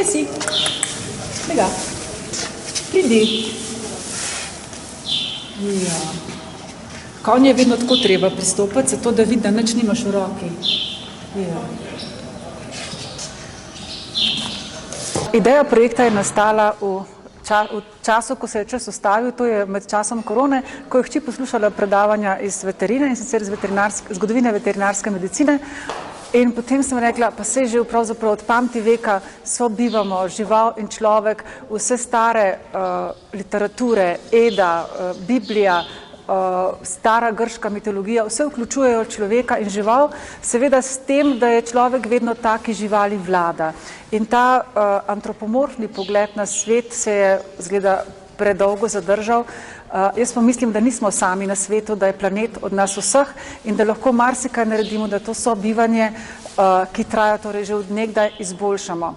si? Tega. Pridi. Ja. Konj je vedno tako treba pristopati, zato da vidi, da nič nimaš v roki. Ja. Ideja projekta je nastala v času, ko se je čas ustavil, to je med časom korone, ko je hči poslušala predavanja iz veterine in sicer iz zgodovine veterinarske medicine. In potem sem rekla, pa se že pravzaprav od pameti veka sobivamo žival in človek, vse stare literature, Eda, Biblija, stara grška mitologija, vse vključujejo človeka in žival, seveda s tem, da je človek vedno taki živali vlada. In ta antropomorfni pogled na svet se je, zgleda, predolgo zadržal. Jaz pa mislim, da nismo sami na svetu, da je planet od nas vseh in da lahko marsikaj naredimo, da to sobivanje, ki traja torej že od nekdaj, izboljšamo.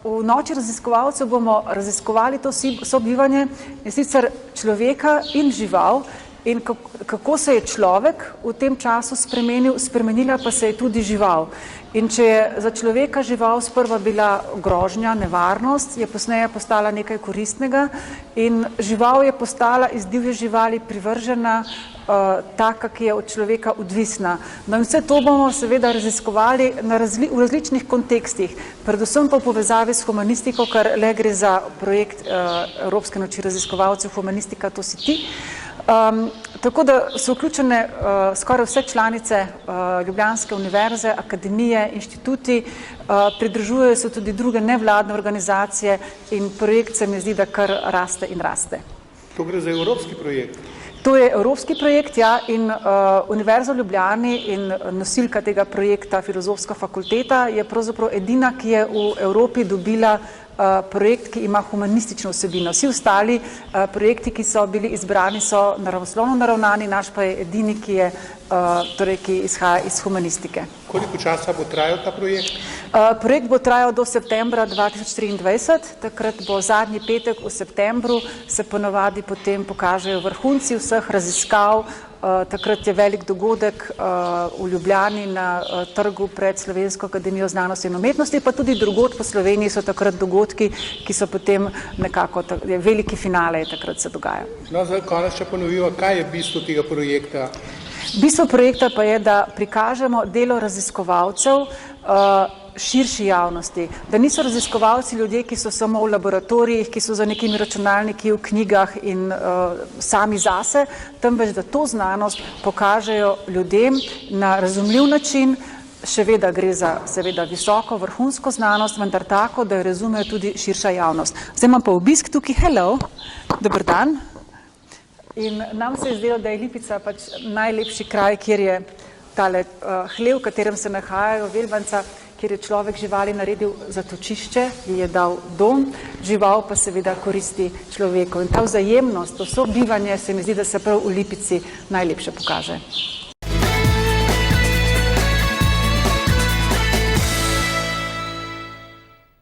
V noči raziskovalcev bomo raziskovali to sobivanje in sicer človeka in žival in kako se je človek v tem času spremenil, spremenila pa se je tudi žival. In če je za človeka žival sprva bila grožnja, nevarnost, je posneje postala nekaj koristnega in žival je postala iz divje živali privržena, taka, ki je od človeka odvisna. No in vse to bomo seveda raziskovali v različnih kontekstih, predvsem pa v povezavi s humanistiko, ker le gre za projekt Evropske noči raziskovalcev Humanistika, to si ti. Tako da so vključene skoraj vse članice Ljubljanske univerze, akademije, inštituti, pridružujejo se tudi druge nevladne organizacije in projekt se mi zdi, da kar raste in raste. To gre za evropski projekt? To je evropski projekt, ja, in Univerza v Ljubljani in nosilka tega projekta, Filozofska fakulteta, je pravzaprav edina, ki je v Evropi dobila projekt, ki ima humanistično vsebino. Vsi ostali projekti, ki so bili izbrani, so naravoslovno naravnani, naš pa je edini, ki izhaja iz humanistike. Koliko časa bo trajal ta projekt? Projekt bo trajal do septembra 2023, takrat bo zadnji petek v septembru, se ponovadi potem pokažejo vrhunci vseh raziskav. Takrat je velik dogodek v Ljubljani na trgu pred Slovensko akademijo znanosti in umetnosti, pa tudi drugod po Sloveniji so takrat dogodki, ki so potem nekako, veliki finale je takrat se dogaja. No, zdaj konec, če ponoviva, kaj je bistvo tega projekta? Bistvo projekta pa je, da prikažemo delo raziskovalcev širši javnosti, da niso raziskovalci ljudje, ki so samo v laboratorijih, ki so za nekimi računalniki v knjigah in sami zase, temveč da to znanost pokažejo ljudem na razumljiv način. Seveda gre za seveda visoko, vrhunsko znanost, vendar tako, da jo razumejo tudi širša javnost. Zdaj imam pa obisk tukaj, hello, dober dan. In nam se je zdelo, da je Lipica pač najlepši kraj, kjer je tale hlev, v katerem se nahajajo velbanca, kjer je človek živali naredil zatočišče, ji je dal dom, žival pa seveda koristi človeku. In ta vzajemnost, to sobivanje se mi zdi, da se prav v Lipici najlepše pokaže.